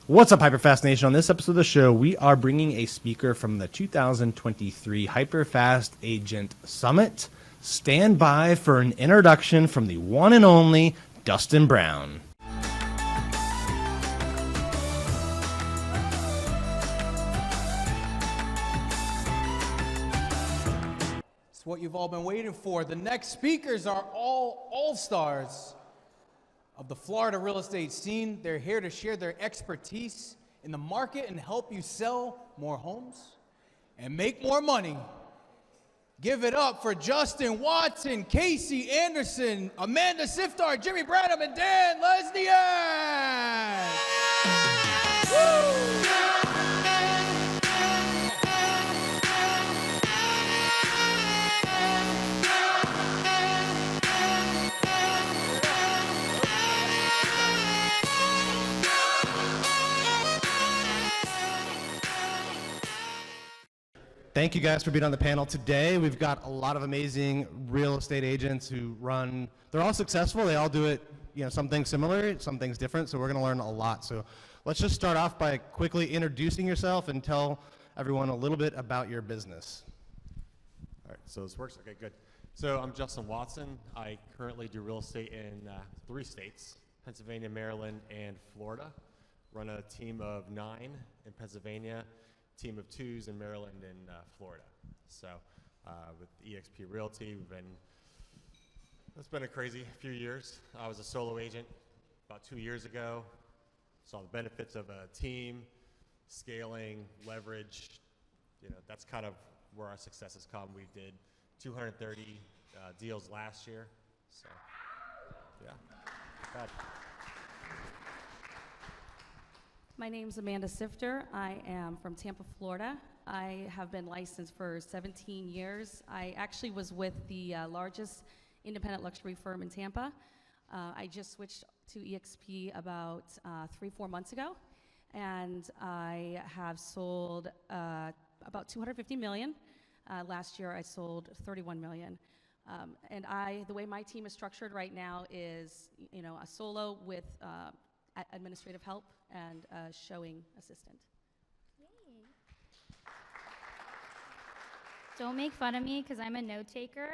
What's up, HyperFast Nation? On this episode of the show, we are bringing a speaker from the 2023 HyperFast Agent Summit. Stand by for an introduction from the one and only Dustin Brown. It's what you've all been waiting for. The next speakers are all all-stars of the Florida real estate scene. They're here to share their expertise in the market and help you sell more homes and make more money. Give it up for Justin Watson, Casey Anderson, Amanda Siftar, Jimmy Branham, and Dan Lesniak. Woo! Thank you guys for being on the panel today. We've got a lot of amazing real estate agents who run, they're all successful. They all do it, some things similar, some things different. So we're going to learn a lot. So let's just start off by quickly introducing yourself and tell everyone a little bit about your business. All right, so this works. Okay, good. So I'm Justin Watson. I currently do real estate in 3 states, Pennsylvania, Maryland, and Florida. Run a team of 9 in Pennsylvania, team of 2s in Maryland and Florida. So with eXp Realty, it's been a crazy few years. I was a solo agent about 2 years ago. Saw the benefits of a team, scaling, leverage. That's kind of where our success has come. We did 230 deals last year. So yeah, bad. My name's Amanda Siftar. I am from Tampa, Florida. I have been licensed for 17 years. I actually was with the largest independent luxury firm in Tampa. I just switched to eXp about 3-4 months ago, and I have sold about 250 million. Last year I sold 31 million. And the way my team is structured right now is, a solo with administrative help and a showing assistant. Don't make fun of me because I'm a note taker,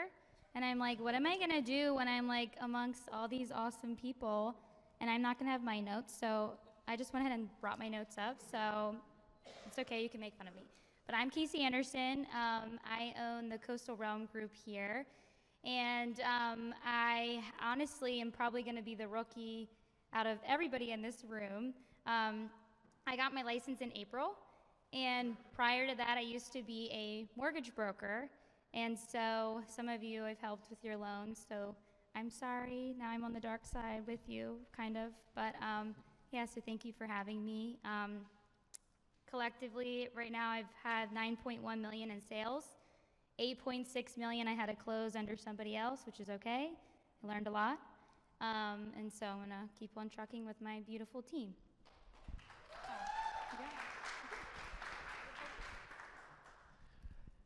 and I'm like, what am I gonna do when I'm like amongst all these awesome people and I'm not gonna have my notes? So I just went ahead and brought my notes up, so it's okay, you can make fun of me. But I'm Casey Anderson. I own the Coastal Realm Group here, and I honestly am probably gonna be the rookie out of everybody in this room. I got my license in April, and prior to that I used to be a mortgage broker, and so some of you I've helped with your loans, so I'm sorry, now I'm on the dark side with you, kind of, but yeah, so thank you for having me. Collectively, right now I've had 9.1 million in sales, 8.6 million I had to close under somebody else, which is okay, I learned a lot. And so I'm gonna keep on trucking with my beautiful team.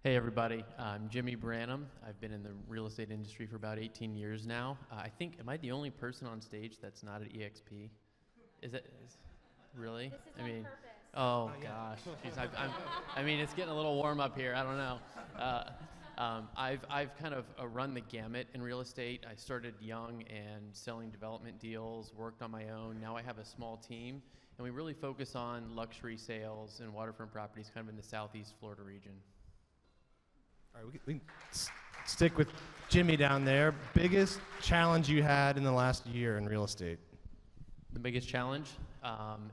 Hey everybody, I'm Jimmy Branham. I've been in the real estate industry for about 18 years now. Am I the only person on stage that's not at eXp? Really? This is on purpose. Oh gosh, jeez, it's getting a little warm up here, I don't know. I've kind of run the gamut in real estate. I started young and selling development deals, worked on my own. Now I have a small team, and we really focus on luxury sales and waterfront properties kind of in the southeast Florida region. All right, we can stick with Jimmy down there. Biggest challenge you had in the last year in real estate? The biggest challenge?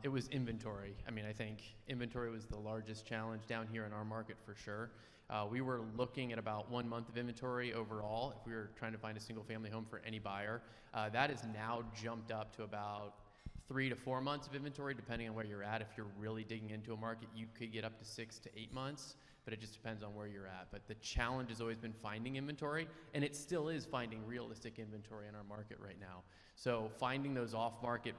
It was inventory. I think inventory was the largest challenge down here in our market for sure. We were looking at about 1 month of inventory overall if we were trying to find a single family home for any buyer. That has now jumped up to about 3 to 4 months of inventory depending on where you're at. If you're really digging into a market, you could get up to 6 to 8 months, but it just depends on where you're at. But the challenge has always been finding inventory, and it still is finding realistic inventory in our market right now. So finding those off-market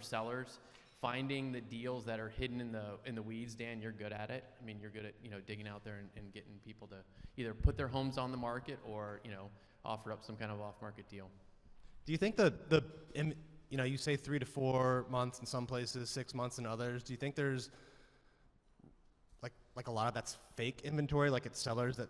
sellers, finding the deals that are hidden in the weeds. Dan, you're good at it. You're good at digging out there and getting people to either put their homes on the market or offer up some kind of off-market deal. Do you think the you know, you say 3 to 4 months in some places, 6 months in others. Do you think there's like a lot of that's fake inventory, like it's sellers that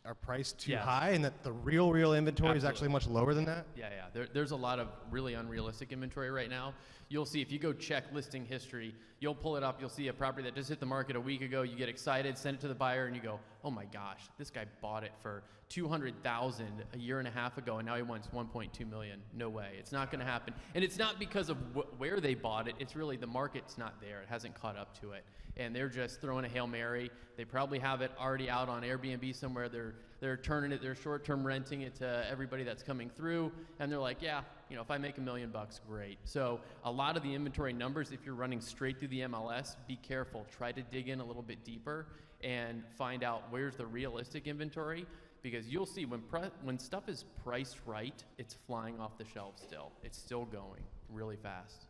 are priced too Yes. high, and that the real inventory is actually much lower than that? Yeah, yeah. There's a lot of really unrealistic inventory right now. You'll see, if you go check listing history, you'll pull it up, you'll see a property that just hit the market a week ago, you get excited, send it to the buyer, and you go, oh my gosh, this guy bought it for $200,000 a year and a half ago, and now he wants $1.2 million. No way. It's not going to happen. And it's not because of where they bought it. It's really the market's not there. It hasn't caught up to it. And they're just throwing a Hail Mary. They probably have it already out on Airbnb somewhere. They're turning it, they're short-term renting it to everybody that's coming through, and they're like, yeah, you know, if I make $1 million, great. So a lot of the inventory numbers, if you're running straight through the MLS, be careful. Try to dig in a little bit deeper and find out where's the realistic inventory, because you'll see when stuff is priced right, it's flying off the shelves still. It's still going really fast.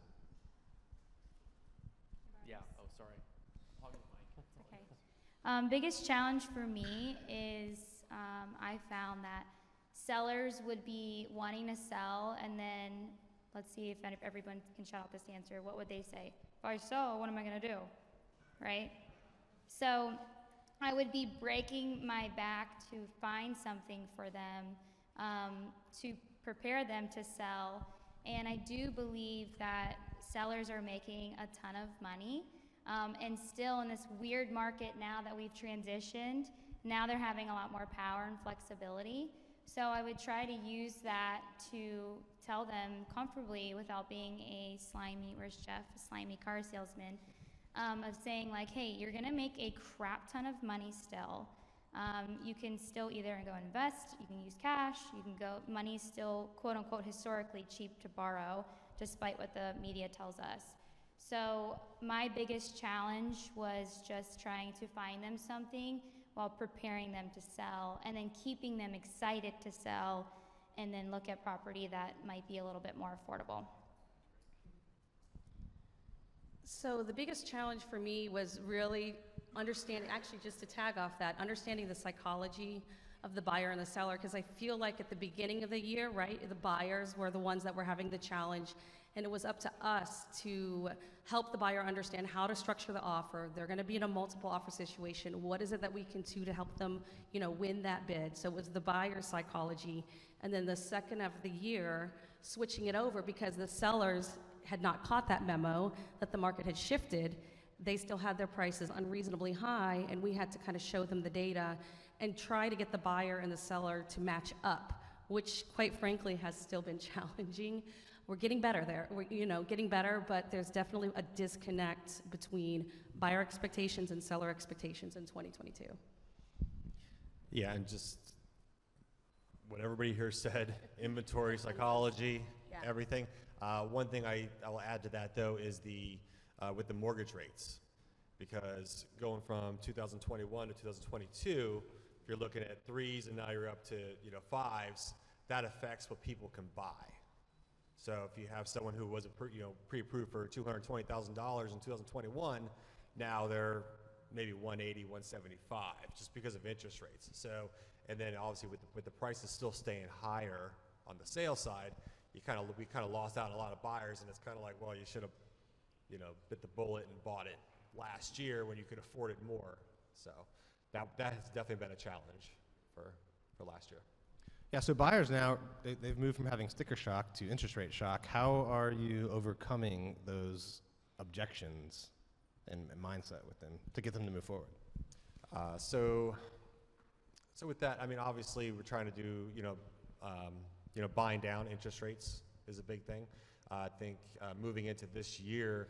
Yeah, oh, sorry. Hogging the mic. Okay. Biggest challenge for me is I found that sellers would be wanting to sell, and then let's see if everyone can shout out this answer. What would they say? If I sell, what am I going to do? Right? So I would be breaking my back to find something for them, to prepare them to sell. And I do believe that sellers are making a ton of money. And still in this weird market now that we've transitioned, now they're having a lot more power and flexibility. So I would try to use that to tell them comfortably without being a slimy, where's Jeff, a slimy car salesman, of saying like, hey, you're gonna make a crap ton of money still. You can still either go invest, you can use cash, you can go, money's still quote unquote historically cheap to borrow, despite what the media tells us. So my biggest challenge was just trying to find them something while preparing them to sell, and then keeping them excited to sell, and then look at property that might be a little bit more affordable. So the biggest challenge for me was really understanding, actually just to tag off that, understanding the psychology of the buyer and the seller, because I feel like at the beginning of the year, right, the buyers were the ones that were having the challenge, and it was up to us to help the buyer understand how to structure the offer. They're going to be in a multiple offer situation. What is it that we can do to help them, you know, win that bid? So it was the buyer's psychology. And then the second of the year, switching it over, because the sellers had not caught that memo that the market had shifted. They still had their prices unreasonably high, and we had to kind of show them the data and try to get the buyer and the seller to match up, which quite frankly has still been challenging. We're getting better there. We're, you know, getting better, but there's definitely a disconnect between buyer expectations and seller expectations in 2022. Yeah, and just what everybody here said, inventory, psychology, everything. One thing I'll add to that though is with the mortgage rates, because going from 2021 to 2022, if you're looking at 3s and now you're up to 5s, that affects what people can buy. So if you have someone who was pre-approved for $220,000 in 2021, now they're maybe 180, 175, just because of interest rates. So, and then obviously with the prices still staying higher on the sales side, we kind of lost out on a lot of buyers, and it's kind of like, well, you should have, bit the bullet and bought it last year when you could afford it more. So that has definitely been a challenge for last year. Yeah, so buyers now, they've moved from having sticker shock to interest rate shock. How are you overcoming those objections and mindset with them to get them to move forward? So with that, I mean, obviously we're trying to do, buying down interest rates is a big thing. I think moving into this year,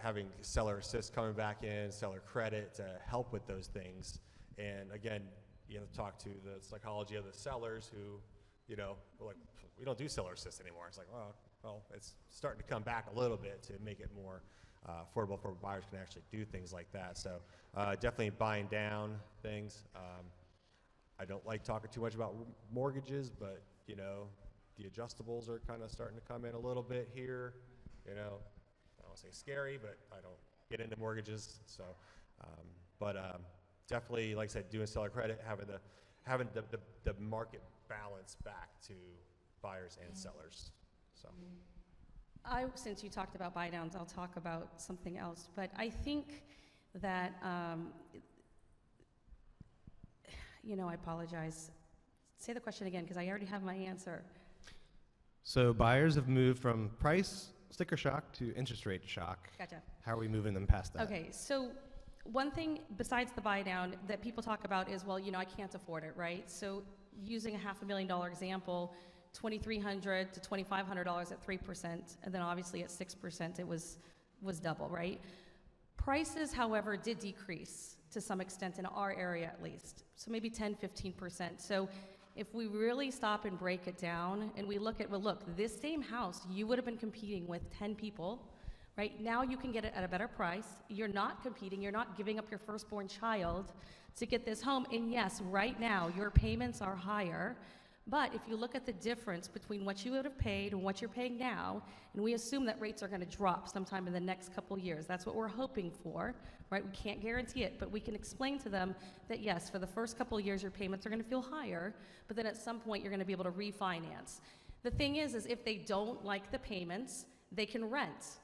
having seller assist coming back in, seller credit to help with those things. And again, talk to the psychology of the sellers who, we're like, we don't do seller assist anymore. It's like, well, it's starting to come back a little bit to make it more affordable for buyers can actually do things like that. So definitely buying down things. I don't like talking too much about mortgages, but the adjustables are kind of starting to come in a little bit here. I don't want to say scary, but I don't get into mortgages. So, definitely, like I said, doing seller credit, having the market balance back to buyers and sellers. So. Since you talked about buy downs, I'll talk about something else. But I think that, I apologize. Say the question again, because I already have my answer. So buyers have moved from price sticker shock to interest rate shock. Gotcha. How are we moving them past that? Okay, so one thing besides the buy down that people talk about is, well, I can't afford it, right? So using a $500,000 example, $2,300 to $2,500 at 3%, and then obviously at 6%, it was double, right? Prices, however, did decrease to some extent in our area at least, so maybe 10, 15%. So if we really stop and break it down and we look at, well, look, this same house, you would have been competing with 10 people, right? Now you can get it at a better price. You're not competing. You're not giving up your firstborn child to get this home. And yes, right now your payments are higher. But if you look at the difference between what you would have paid and what you're paying now, and we assume that rates are going to drop sometime in the next couple years, that's what we're hoping for, right? We can't guarantee it, but we can explain to them that yes, for the first couple of years your payments are going to feel higher, but then at some point you're going to be able to refinance. The thing is if they don't like the payments, they can rent.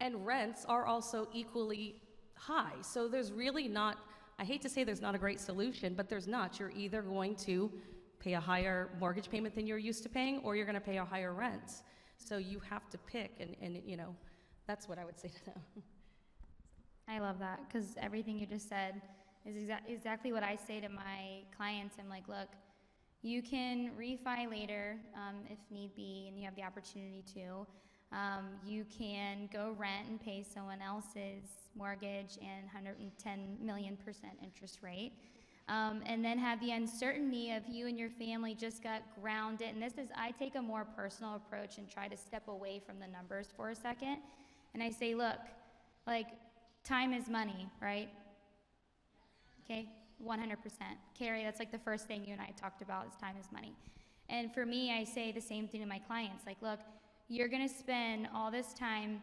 And rents are also equally high. So there's really not, I hate to say there's not a great solution, but there's not. You're either going to pay a higher mortgage payment than you're used to paying, or you're going to pay a higher rent. So you have to pick, and that's what I would say to them. I love that, because everything you just said is exactly what I say to my clients. I'm like, look, you can refi later if need be, and you have the opportunity to. You can go rent and pay someone else's mortgage and 110 million% interest rate. And then have the uncertainty of you and your family just got grounded. And I take a more personal approach and try to step away from the numbers for a second. And I say, look, like, time is money, right? Okay, 100%. Carrie, that's like the first thing you and I talked about is time is money. And for me, I say the same thing to my clients. Like, look, you're going to spend all this time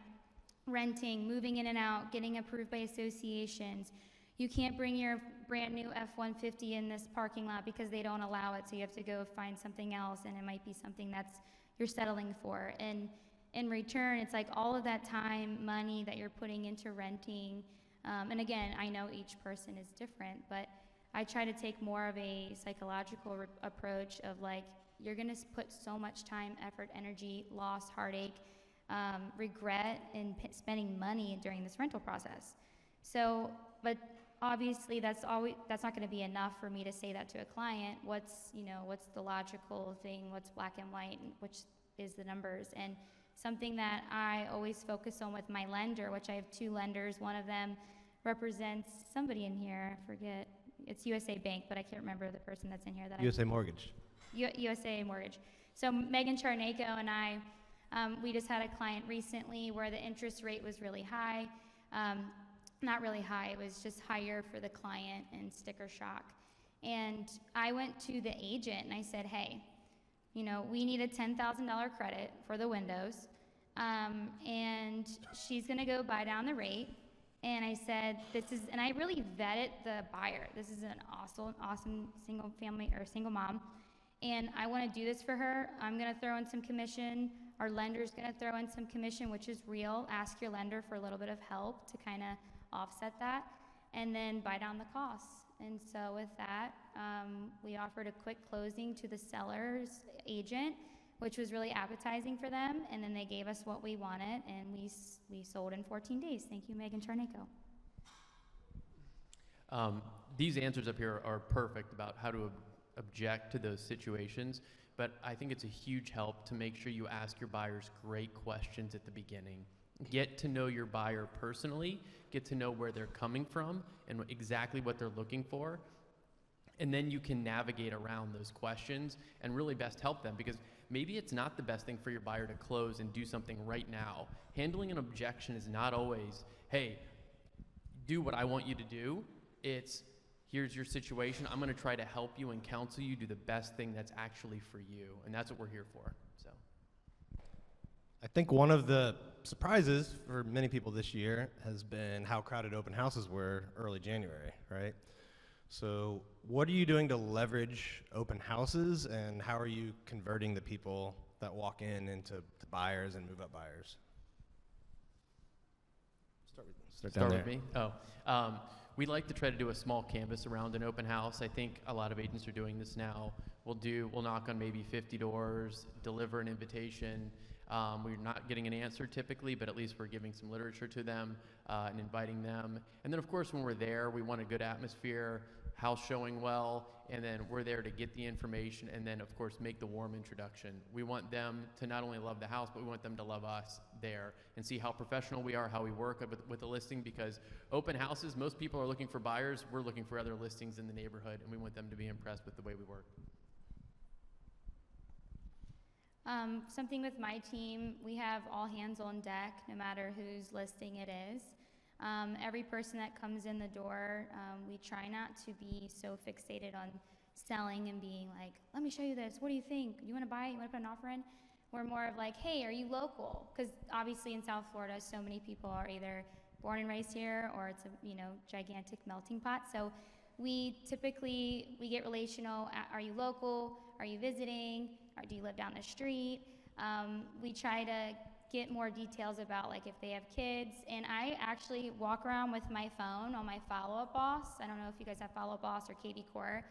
renting, moving in and out, getting approved by associations. You can't bring your brand new F-150 in this parking lot because they don't allow it, so you have to go find something else, and it might be something that's you're settling for. And in return, it's like all of that time, money that you're putting into renting. And again, I know each person is different, but I try to take more of a psychological approach of like, you're going to put so much time, effort, energy, loss, heartache, regret in spending money during this rental process. So, but obviously that's not going to be enough for me to say that to a client. What's the logical thing, what's black and white, and which is the numbers. And something that I always focus on with my lender, which I have two lenders. One of them represents somebody in here, I forget, it's USA Bank, but I can't remember the person that's in here. USA Mortgage. USA Mortgage. So Megan Charnako and I, we just had a client recently where the interest rate was really high. Not really high, it was just higher for the client and sticker shock. And I went to the agent and I said, hey, we need a $10,000 credit for the windows, and she's gonna go buy down the rate. And I said, and I really vetted the buyer. This is an awesome single family or single mom. And I wanna do this for her. I'm gonna throw in some commission. Our lender's gonna throw in some commission, which is real. Ask your lender for a little bit of help to kinda offset that, and then buy down the costs. And so with that, we offered a quick closing to the seller's agent, which was really appetizing for them, and then they gave us what we wanted, and we sold in 14 days. Thank you, Megan Charnako. These answers up here are perfect about how to object to those situations, but I think it's a huge help to make sure you ask your buyers great questions at the beginning. Get to know your buyer personally, get to know where they're coming from and exactly what they're looking for, and then you can navigate around those questions and really best help them, because maybe it's not the best thing for your buyer to close and do something right now. Handling an objection is not always, hey, do what I want you to do. It's, here's your situation. I'm going to try to help you and counsel you do the best thing that's actually for you, and that's what we're here for. So, I think one of the surprises for many people this year has been how crowded open houses were early January, right? So what are you doing to leverage open houses, and how are you converting the people that walk in into buyers and move-up buyers? Start down Start there. with me? Oh. We'd like to try to do a small canvas around an open house. I think a lot of agents are doing this now. We'll knock on maybe 50 doors, deliver an invitation. We're not getting an answer typically, but at least we're giving some literature to them and inviting them. And then, of course, when we're there, we want a good atmosphere, house showing well, and then we're there to get the information and then, of course, make the warm introduction. We want them to not only love the house, but we want them to love us there and see how professional we are, how we work with the listing, because open houses, most people are looking for buyers. We're looking for other listings in the neighborhood, and we want them to be impressed with the way we work. Something with my team, we have all hands on deck, no matter whose listing it is. Every person that comes in the door, we try not to be so fixated on selling and being like, let me show you this, what do you think? You want to buy it? You want to put an offer in? We're more of like, hey, are you local? Because obviously in South Florida, so many people are either born and raised here or it's a gigantic melting pot. So we get relational. Are you local? Are you visiting? Or do you live down the street? We try to get more details about like if they have kids. And I actually walk around with my phone on my follow-up boss. I don't know if you guys have follow-up boss or KV Core.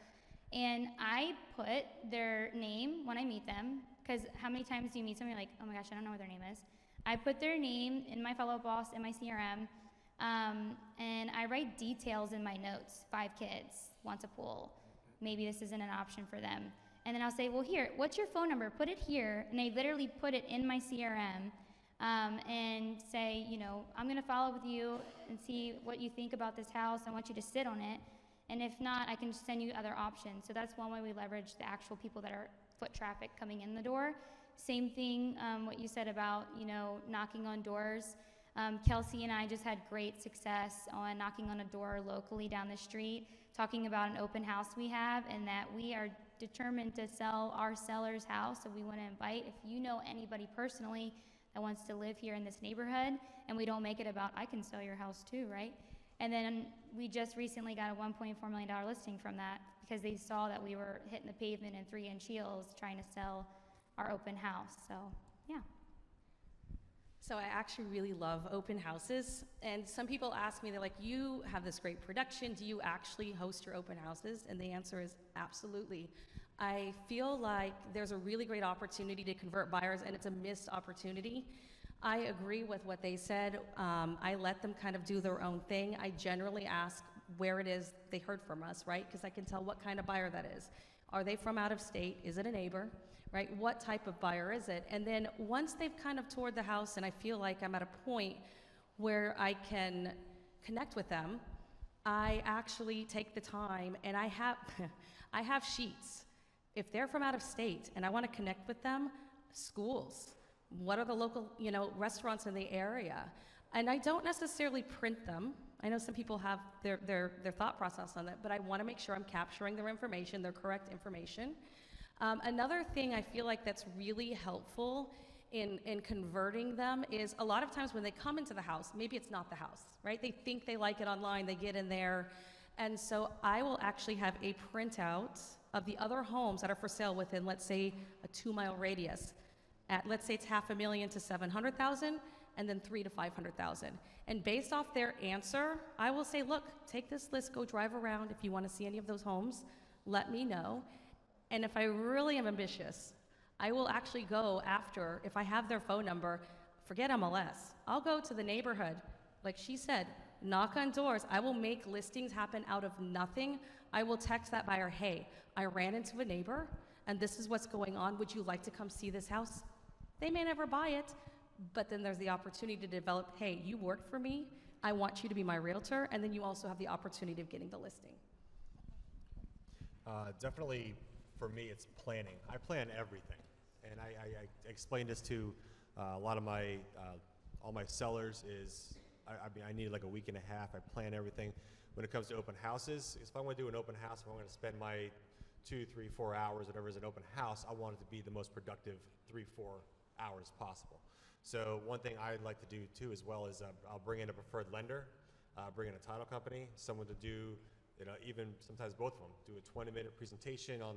And I put their name when I meet them, because how many times do you meet somebody like, oh my gosh, I don't know what their name is. I put their name in my follow-up boss in my CRM, and I write details in my notes. 5 kids, wants a pool. Maybe this isn't an option for them. And then I'll say, well, here, what's your phone number? Put it here. And I literally put it in my CRM and say, I'm going to follow up with you and see what you think about this house. I want you to sit on it. And if not, I can just send you other options. So that's one way we leverage the actual people that are foot traffic coming in the door. Same thing, what you said about, knocking on doors. Kelsey and I just had great success on knocking on a door locally down the street, talking about an open house we have, and that we are determined to sell our seller's house. So we want to invite, if you know anybody personally that wants to live here in this neighborhood, and we don't make it about, I can sell your house too, right? And then we just recently got a $1.4 million listing from that because they saw that we were hitting the pavement in 3-inch heels trying to sell our open house. So, yeah. So I actually really love open houses, and some people ask me, they're like, you have this great production, do you actually host your open houses? And the answer is absolutely. I feel like there's a really great opportunity to convert buyers, and it's a missed opportunity. I agree with what they said. I let them kind of do their own thing. I generally ask where it is they heard from us, right? Because I can tell what kind of buyer that is. Are they from out of state? Is it a neighbor? Right? What type of buyer is it? And then once they've kind of toured the house and I feel like I'm at a point where I can connect with them, I actually take the time and I have sheets. If they're from out of state and I want to connect with them, schools, what are the local, restaurants in the area? And I don't necessarily print them. I know some people have their thought process on that, but I want to make sure I'm capturing their information, their correct information. Another thing I feel like that's really helpful in converting them is a lot of times when they come into the house, maybe it's not the house, right? They think they like it online, they get in there. And so I will actually have a printout of the other homes that are for sale within, let's say, a 2-mile radius. At, let's say it's $500,000 to $700,000, and then $300,000 to $500,000. And based off their answer, I will say, look, take this list, go drive around. If you want to see any of those homes, let me know. And if I really am ambitious, I will actually go after, if I have their phone number, forget MLS. I'll go to the neighborhood. Like she said, knock on doors. I will make listings happen out of nothing. I will text that buyer, hey, I ran into a neighbor, and this is what's going on. Would you like to come see this house? They may never buy it, but then there's the opportunity to develop, hey, you worked for me. I want you to be my realtor, and then you also have the opportunity of getting the listing. Definitely. For me, it's planning. I plan everything, and I explained this to a lot of my all my sellers. I need like a week and a half. I plan everything. When it comes to open houses, if I want to do an open house, if I'm going to spend my 2, 3, 4 hours, whatever is an open house, I want it to be the most productive 3, 4 hours possible. So one thing I'd like to do too, as well, is I'll bring in a preferred lender, bring in a title company, someone to do, even sometimes both of them, do a 20-minute presentation on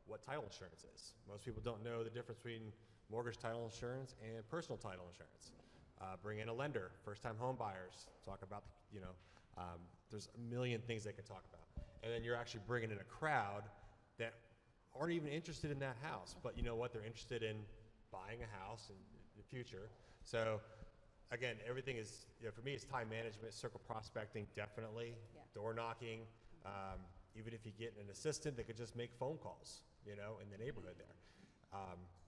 what title insurance is. Most people don't know the difference between mortgage title insurance and personal title insurance. Bring in a lender, first-time home buyers, talk about, there's a million things they could talk about. And then you're actually bringing in a crowd that aren't even interested in that house, but you know what? They're interested in buying a house in the future. So again, everything is, for me, it's time management, circle prospecting, definitely, door knocking. Even if you get an assistant that could just make phone calls, in the neighborhood there.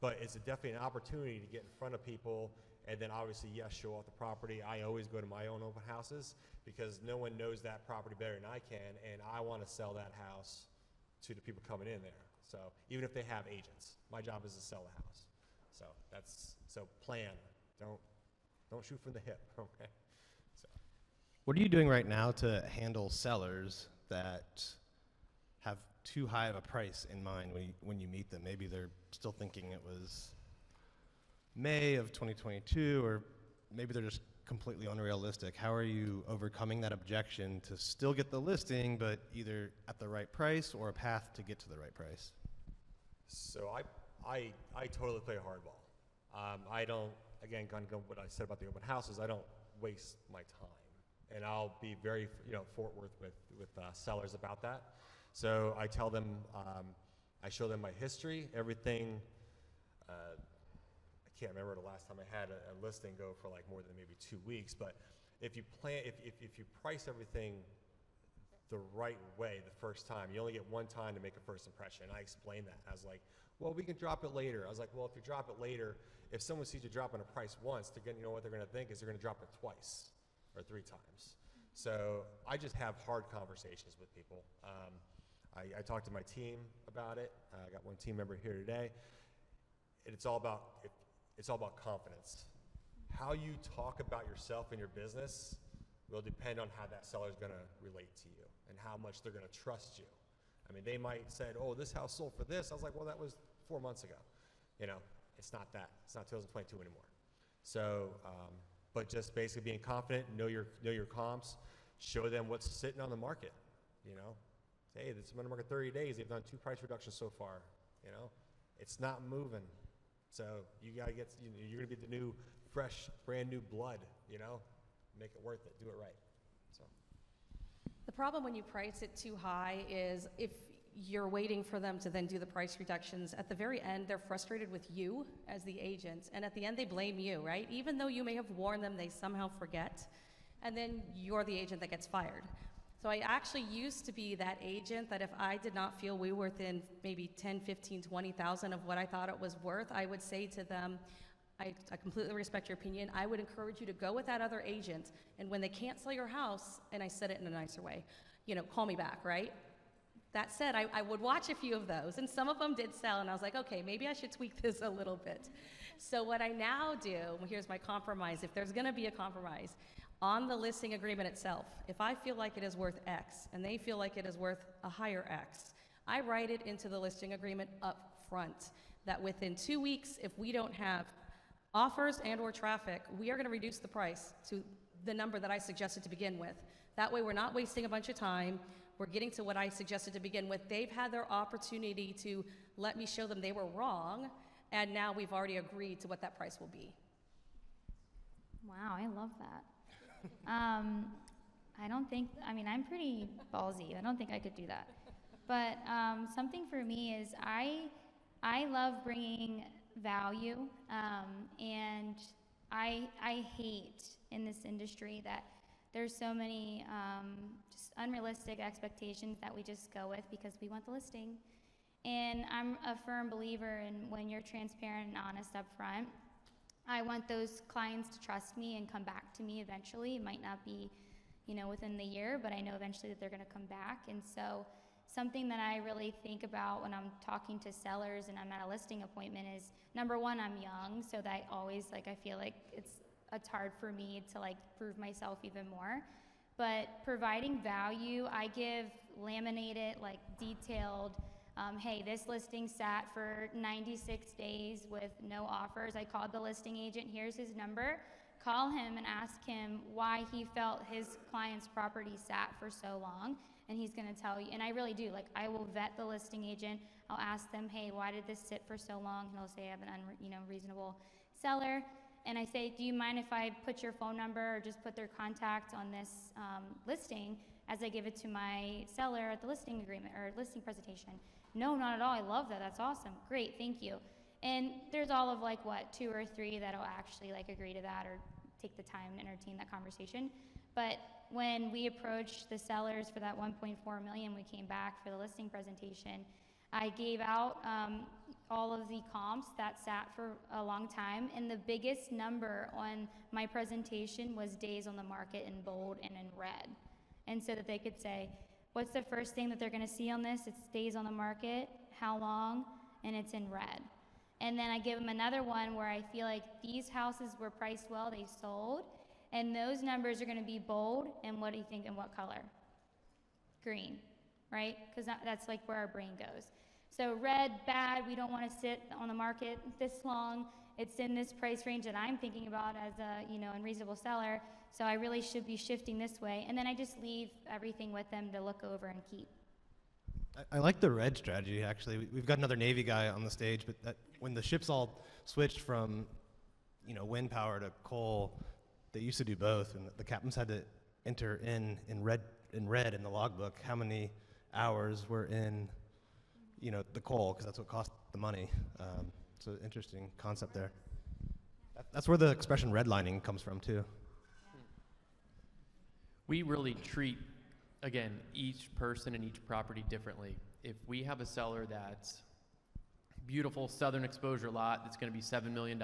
But it's definitely an opportunity to get in front of people, and then obviously, yes, show off the property. I always go to my own open houses because no one knows that property better than I can, and I want to sell that house to the people coming in there. So even if they have agents, my job is to sell the house. So plan. Don't shoot from the hip, okay? So. What are you doing right now to handle sellers that have too high of a price in mind when you meet them? Maybe they're still thinking it was May of 2022, or maybe they're just completely unrealistic. How are you overcoming that objection to still get the listing, but either at the right price or a path to get to the right price? So I totally play hardball. I don't, again, kind of what I said about the open houses, I don't waste my time. And I'll be very, Fort Worth with sellers about that. So I tell them, I show them my history, everything. I can't remember the last time I had a listing go for like more than maybe 2 weeks, but if you price everything the right way the first time, you only get one time to make a first impression. I explained that. I was like, well, we can drop it later. I was like, well, if you drop it later, if someone sees you dropping a price once, they're gonna, what they're gonna think is they're gonna drop it twice or 3 times. So I just have hard conversations with people. I talked to my team about it. I got one team member here today. And it's all about confidence. How you talk about yourself and your business will depend on how that seller is going to relate to you and how much they're going to trust you. I mean, they might say, oh, this house sold for this. I was like, well, that was 4 months ago. It's not that. It's not 2022 anymore. So, but just basically being confident, know your comps, show them what's sitting on the market. Hey, this has been on the market 30 days. They've done 2 price reductions so far. It's not moving. So you gotta get, you're gonna be the new, fresh, brand new blood. Make it worth it. Do it right. So. The problem when you price it too high is if you're waiting for them to then do the price reductions, at the very end, they're frustrated with you as the agent, and at the end, they blame you, right? Even though you may have warned them, they somehow forget, and then you're the agent that gets fired. So I actually used to be that agent that if I did not feel we were within maybe 10, 15, 20,000 of what I thought it was worth, I would say to them, I completely respect your opinion. I would encourage you to go with that other agent, and when they can't sell your house, and I said it in a nicer way, call me back, right? That said, I would watch a few of those, and some of them did sell, and I was like, okay, maybe I should tweak this a little bit. So what I now do, here's my compromise, if there's gonna be a compromise, on the listing agreement itself, if I feel like it is worth X and they feel like it is worth a higher X, I write it into the listing agreement up front that within 2 weeks, if we don't have offers and or traffic, we are going to reduce the price to the number that I suggested to begin with. That way we're not wasting a bunch of time. We're getting to what I suggested to begin with. They've had their opportunity to let me show them they were wrong, and now we've already agreed to what that price will be. Wow, I love that. I'm pretty ballsy. I don't think I could do that. But something for me is I love bringing value, and I hate in this industry that there's so many just unrealistic expectations that we just go with because we want the listing. And I'm a firm believer in when you're transparent and honest up front. I want those clients to trust me and come back to me eventually. It might not be, within the year, but I know eventually that they're gonna come back. And so something that I really think about when I'm talking to sellers and I'm at a listing appointment is, number one, I'm young, so that always, I feel like it's hard for me to prove myself even more. But providing value, I give laminated, detailed, hey, this listing sat for 96 days with no offers. I called the listing agent, here's his number. Call him and ask him why he felt his client's property sat for so long, and he's gonna tell you, and I really do, I will vet the listing agent. I'll ask them, hey, why did this sit for so long? And they'll say I have an unreasonable seller. and I say, do you mind if I put your phone number or just put their contact on this listing as I give it to my seller at the listing agreement or listing presentation? No, not at all. I love that. That's awesome. Great, thank you. And there's all of like, what, 2 or 3 that'll actually like agree to that or take the time and entertain that conversation. But when we approached the sellers for that 1.4 million, we came back for the listing presentation. I gave out all of the comps that sat for a long time, and the biggest number on my presentation was days on the market in bold and in red. And so that they could say, what's the first thing that they're gonna see on this? It's days on the market, how long, and it's in red. And then I give them another one where I feel like these houses were priced well, they sold, and those numbers are gonna be bold, and what do you think, and what color? Green, right? Because that's like where our brain goes. So red, bad, we don't wanna sit on the market this long, it's in this price range that I'm thinking about as a, unreasonable seller, so I really should be shifting this way. And then I just leave everything with them to look over and keep. I like the red strategy, actually. We've got another Navy guy on the stage, but when the ships all switched from, wind power to coal, they used to do both, and the captains had to enter in red in the logbook how many hours were in, the coal, because that's what cost the money. So interesting concept there. That's where the expression redlining comes from, too. We really treat, again, each person and each property differently. If we have a seller that's beautiful southern exposure lot that's going to be $7 million,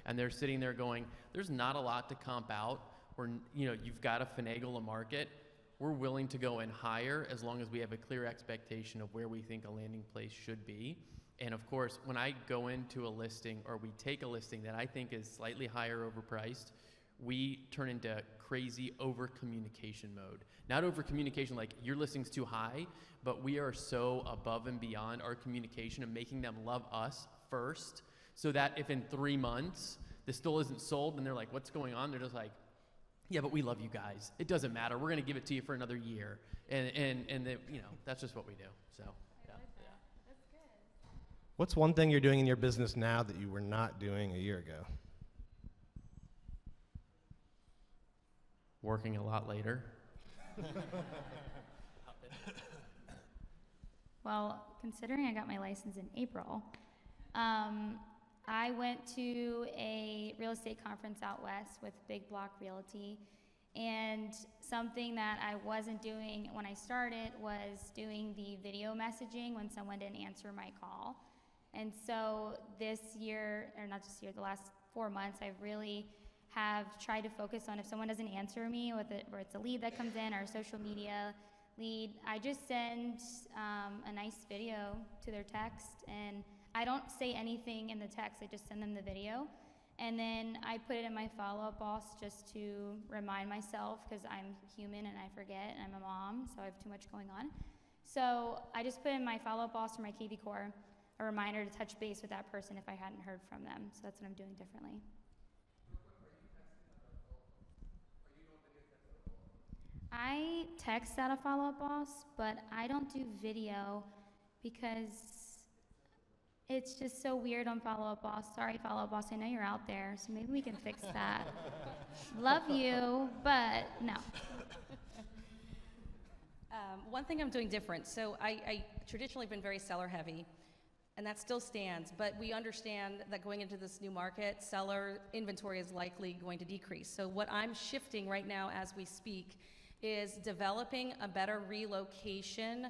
and they're sitting there going, there's not a lot to comp out, or you've got to finagle a market, we're willing to go in higher as long as we have a clear expectation of where we think a landing place should be. And of course, when I go into a listing, or we take a listing that I think is slightly higher overpriced, we turn into crazy over-communication mode. Not over-communication like your listing's too high, but we are so above and beyond our communication and making them love us first, so that if in 3 months this still isn't sold and they're like, what's going on? They're just like, yeah, but we love you guys. It doesn't matter. We're gonna give it to you for another year. And that's just what we do, so. Yeah. That's good. What's one thing you're doing in your business now that you were not doing a year ago? Working a lot later. Well, considering I got my license in April, I went to a real estate conference out west with Big Block Realty, and something that I wasn't doing when I started was doing the video messaging when someone didn't answer my call. And so this year, or not this year, the last 4 months, I've really have tried to focus on if someone doesn't answer me, or it's a lead that comes in or a social media lead, I just send a nice video to their text, and I don't say anything in the text, I just send them the video. And then I put it in my follow-up boss just to remind myself, because I'm human and I forget, and I'm a mom, so I have too much going on. So I just put in my follow-up boss or my KV Core a reminder to touch base with that person if I hadn't heard from them. So that's what I'm doing differently. I text out a follow-up boss, but I don't do video because it's just so weird on follow-up boss. Sorry, follow-up boss, I know you're out there, so maybe we can fix that. Love you, but no. One thing I'm doing different, so I traditionally been very seller heavy, and that still stands, but we understand that going into this new market, seller inventory is likely going to decrease. So what I'm shifting right now as we speak is developing a better relocation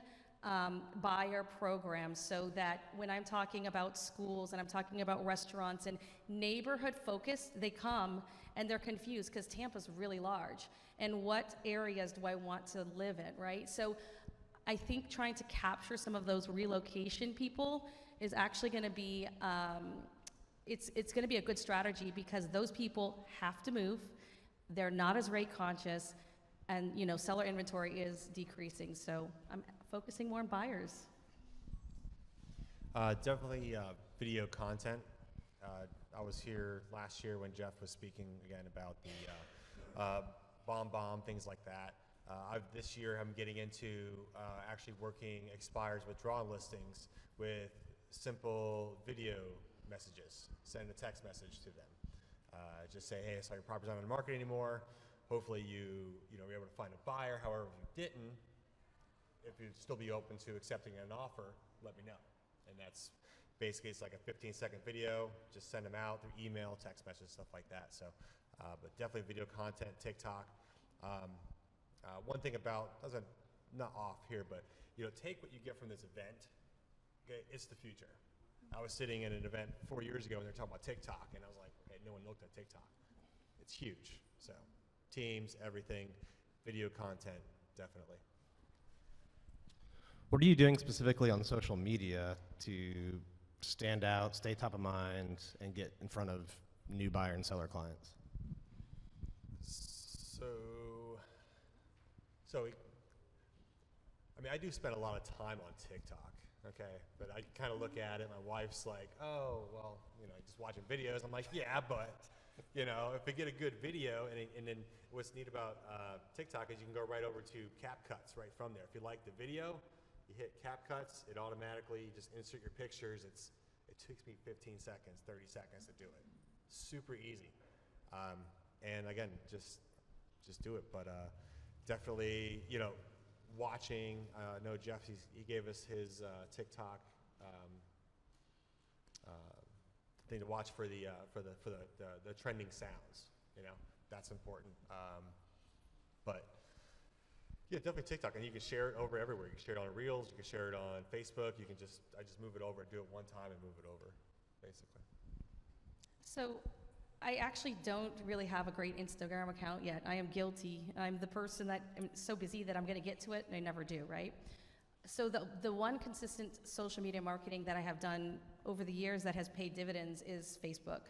buyer program, so that when I'm talking about schools and I'm talking about restaurants and neighborhood focused, they come and they're confused because Tampa's really large. And what areas do I want to live in, right? So I think trying to capture some of those relocation people is actually gonna be, it's gonna be a good strategy, because those people have to move, they're not as rate conscious, and seller inventory is decreasing, so I'm focusing more on buyers. Definitely video content. I was here last year when Jeff was speaking again about the bomb, things like that. This year I'm getting into actually working expires withdrawal listings with simple video messages, send a text message to them. Just say, hey, I saw your property's not on the market anymore. Hopefully you were able to find a buyer. However, if you didn't, if you'd still be open to accepting an offer, let me know. And that's basically, it's like a 15-second video. Just send them out through email, text message, stuff like that. So, but definitely video content, TikTok. One thing about, not off here, but take what you get from this event. Okay, it's the future. I was sitting in an event 4 years ago and they're talking about TikTok, and I was like, okay, no one looked at TikTok. It's huge. So, Teams, everything, video content, definitely. What are you doing specifically on social media to stand out, stay top of mind, and get in front of new buyer and seller clients? I do spend a lot of time on TikTok, okay? But I kind of look at it, my wife's like, oh, well, just watching videos. I'm like, yeah, but, if we get a good video, and then what's neat about TikTok is you can go right over to CapCuts right from there. If you like the video, you hit CapCuts, it automatically just insert your pictures. It takes me 15 seconds, 30 seconds to do it. Super easy. And again, just do it. But definitely, watching. I know Jeff, he gave us his TikTok thing to watch for the trending sounds. That's important. But yeah, definitely TikTok, and you can share it over everywhere. You can share it on Reels, you can share it on Facebook. I just move it over, do it one time, and move it over, basically. So I actually don't really have a great Instagram account yet. I am guilty. I'm the person that I'm so busy that I'm going to get to it, and I never do, right? So the one consistent social media marketing that I have done over the years that has paid dividends is Facebook.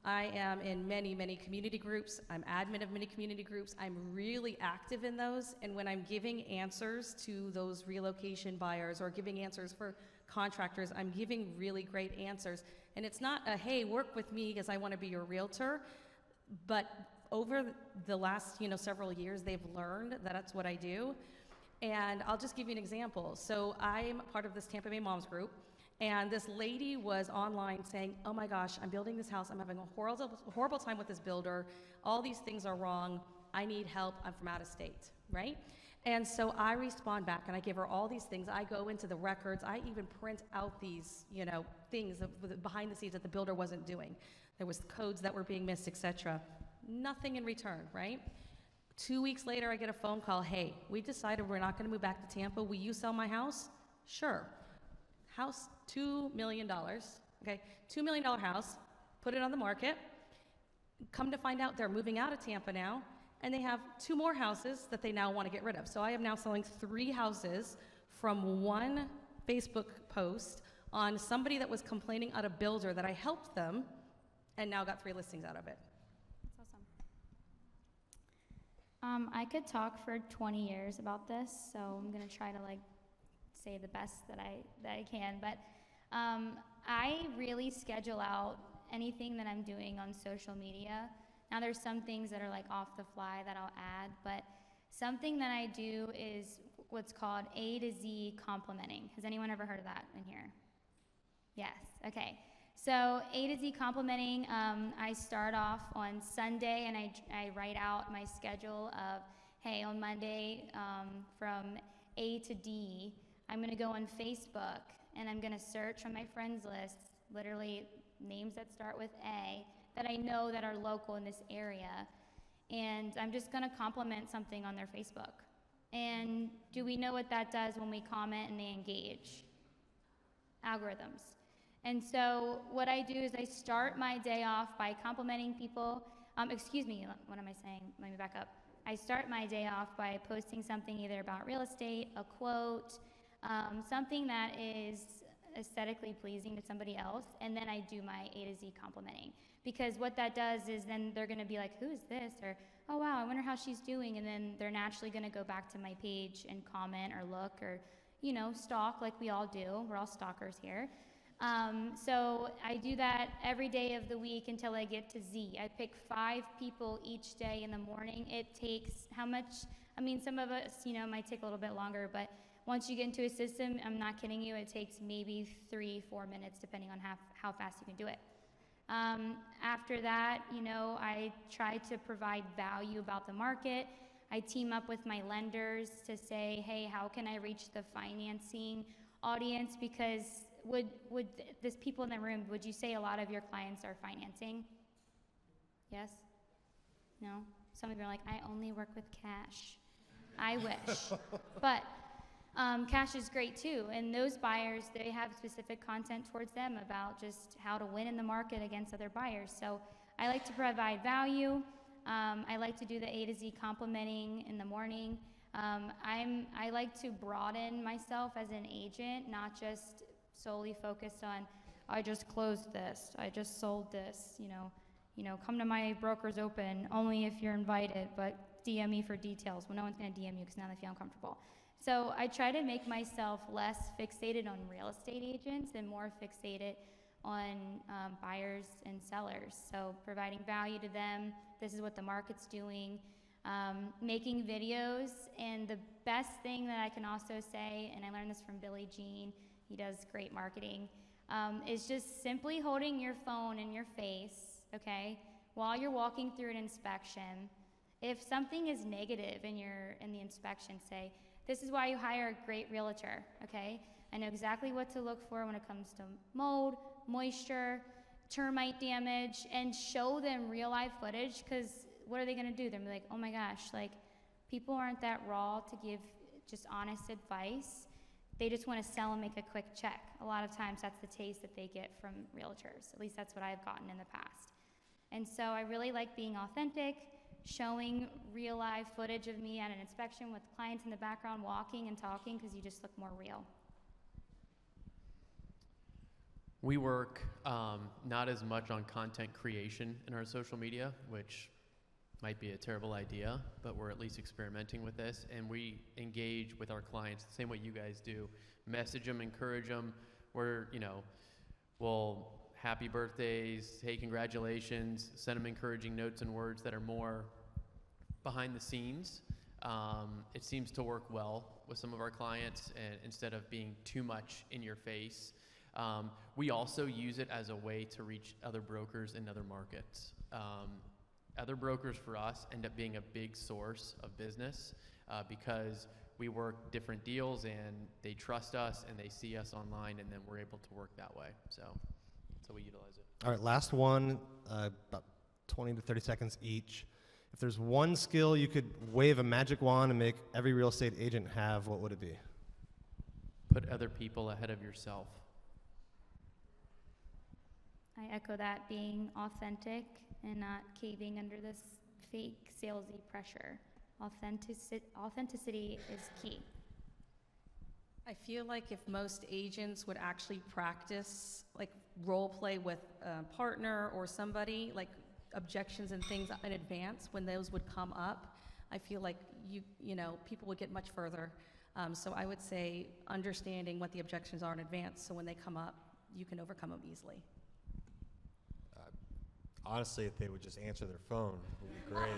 I am in many, many community groups. I'm admin of many community groups. I'm really active in those, and when I'm giving answers to those relocation buyers or giving answers for contractors, I'm giving really great answers. And it's not a, hey, work with me because I want to be your realtor, but over the last several years, they've learned that that's what I do. And I'll just give you an example. So I'm part of this Tampa Bay Moms group, and this lady was online saying, oh my gosh, I'm building this house. I'm having a horrible time with this builder. All these things are wrong. I need help. I'm from out of state, right? And so I respond back, and I give her all these things. I go into the records. I even print out these, things behind the scenes that the builder wasn't doing. There was codes that were being missed, etc. Nothing in return, right? 2 weeks later, I get a phone call. Hey, we decided we're not going to move back to Tampa. Will you sell my house? Sure. House, $2 million. Okay, $2 million house. Put it on the market. Come to find out, they're moving out of Tampa now, and they have 2 more houses that they now want to get rid of. So I am now selling 3 houses from one Facebook post on somebody that was complaining at a builder that I helped them, and now got 3 listings out of it. That's awesome. I could talk for 20 years about this, so I'm gonna try to say the best that I can. But I really schedule out anything that I'm doing on social media. Now there's some things that are off the fly that I'll add, but something that I do is what's called A to Z complimenting. Has anyone ever heard of that in here? Yes, okay. So A to Z complimenting, I start off on Sunday, and I write out my schedule of, hey, on Monday from A to D, I'm gonna go on Facebook, and I'm gonna search on my friends list, literally names that start with A, that I know that are local in this area, and I'm just gonna compliment something on their Facebook. And do we know what that does when we comment and they engage? Algorithms. And so what I do is I start my day off by complimenting people. Excuse me, what am I saying? Let me back up. I start my day off by posting something either about real estate, a quote, something that is aesthetically pleasing to somebody else, and then I do my A to Z complimenting. Because what that does is then they're gonna be like, who is this? Or, oh wow, I wonder how she's doing, and then they're naturally gonna go back to my page and comment or look or, stalk like we all do. We're all stalkers here. So I do that every day of the week until I get to Z. I pick 5 people each day in the morning. It takes how much? Some of us, might take a little bit longer, but once you get into a system, I'm not kidding you, it takes maybe 3-4 minutes depending on how fast you can do it. After that, I try to provide value about the market. I team up with my lenders to say, hey, how can I reach the financing audience? Because this people in the room, would you say a lot of your clients are financing? Yes? No? Some of you are like, I only work with cash. I wish. But cash is great too, and those buyers, they have specific content towards them about just how to win in the market against other buyers. So I like to provide value. I like to do the A to Z complimenting in the morning. I like to broaden myself as an agent, not just solely focused on, I just closed this, I just sold this, come to my broker's open only if you're invited, but DM me for details. Well, no one's gonna DM you because now they feel uncomfortable. So I try to make myself less fixated on real estate agents and more fixated on buyers and sellers. So providing value to them, this is what the market's doing, making videos, and the best thing that I can also say, and I learned this from Billy Jean, he does great marketing, is just simply holding your phone in your face, okay, while you're walking through an inspection. If something is negative in the inspection, say, this is why you hire a great realtor, okay? I know exactly what to look for when it comes to mold, moisture, termite damage, and show them real life footage, because what are they gonna do? They're gonna be like, oh my gosh, like, people aren't that raw to give just honest advice. They just wanna sell and make a quick check. A lot of times that's the taste that they get from realtors. At least that's what I've gotten in the past. And so I really like being authentic, showing real live footage of me at an inspection with clients in the background walking and talking, because you just look more real. We work not as much on content creation in our social media, which might be a terrible idea, but we're at least experimenting with this, and we engage with our clients the same way you guys do. Message them, encourage them. We'll happy birthdays, hey, congratulations, send them encouraging notes and words that are more behind the scenes. It seems to work well with some of our clients, and instead of being too much in your face. We also use it as a way to reach other brokers in other markets. Other brokers for us end up being a big source of business because we work different deals and they trust us and they see us online, and then we're able to work that way. So that's how we utilize it. All right, last one, about 20 to 30 seconds each. If there's one skill you could wave a magic wand and make every real estate agent have, what would it be? Put other people ahead of yourself. I echo that, being authentic and not caving under this fake salesy pressure. Authenticity is key. I feel like if most agents would actually practice, like role play with a partner or somebody, like objections and things in advance, when those would come up, I feel like people would get much further. So I would say understanding what the objections are in advance, so when they come up, you can overcome them easily. Honestly, if they would just answer their phone, it would be great.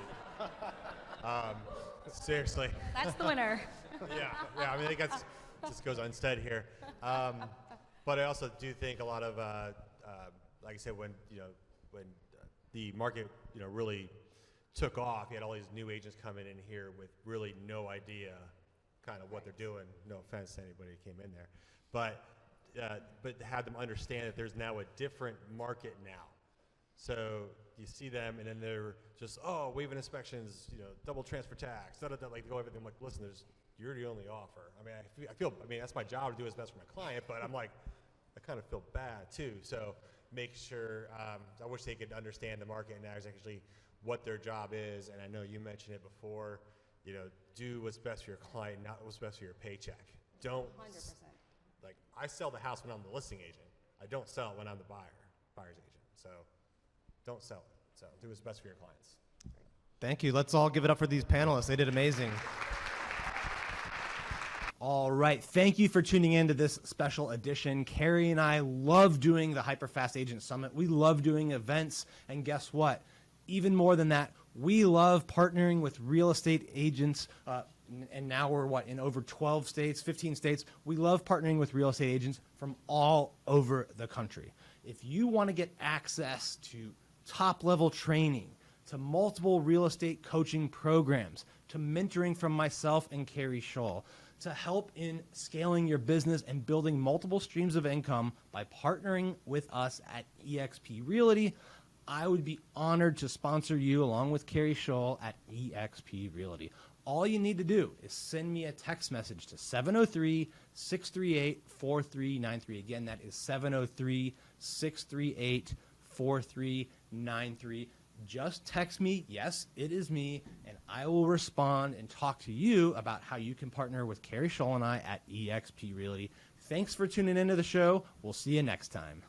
Seriously. That's the winner. Yeah. I mean, I think that's just goes unsaid here. But I also do think a lot of, like I said, when the market, really took off, you had all these new agents coming in here with really no idea kind of what they're doing. No offense to anybody who came in there, but had them understand that there's now a different market now. So you see them, and then they're just, waiving inspections, double transfer tax, like go everything. I'm like, listen, you're the only offer. I mean, I feel that's my job to do what's best for my client, but I'm like, I kind of feel bad too. So make sure, I wish they could understand the market and actually what their job is. And I know you mentioned it before, do what's best for your client, not what's best for your paycheck. Don't, 100%. Like, I sell the house when I'm the listing agent. I don't sell it when I'm the buyer's agent. So don't sell it. So do what's best for your clients. Thank you. Let's all give it up for these panelists. They did amazing. All right. Thank you for tuning in to this special edition. Carrie and I love doing the HyperFast Agent Summit. We love doing events. And guess what? Even more than that, we love partnering with real estate agents. And now we're, in over 12 states, 15 states. We love partnering with real estate agents from all over the country. If you want to get access to top-level training, to multiple real estate coaching programs, to mentoring from myself and Carrie Scholl, to help in scaling your business and building multiple streams of income by partnering with us at eXp Realty, I would be honored to sponsor you along with Carrie Scholl at eXp Realty. All you need to do is send me a text message to 703-638-4393. Again, that is 703-638-4393. Just text me, yes, it is me, and I will respond and talk to you about how you can partner with Carrie Scholl and I at eXp Realty. Thanks for tuning into the show. We'll see you next time.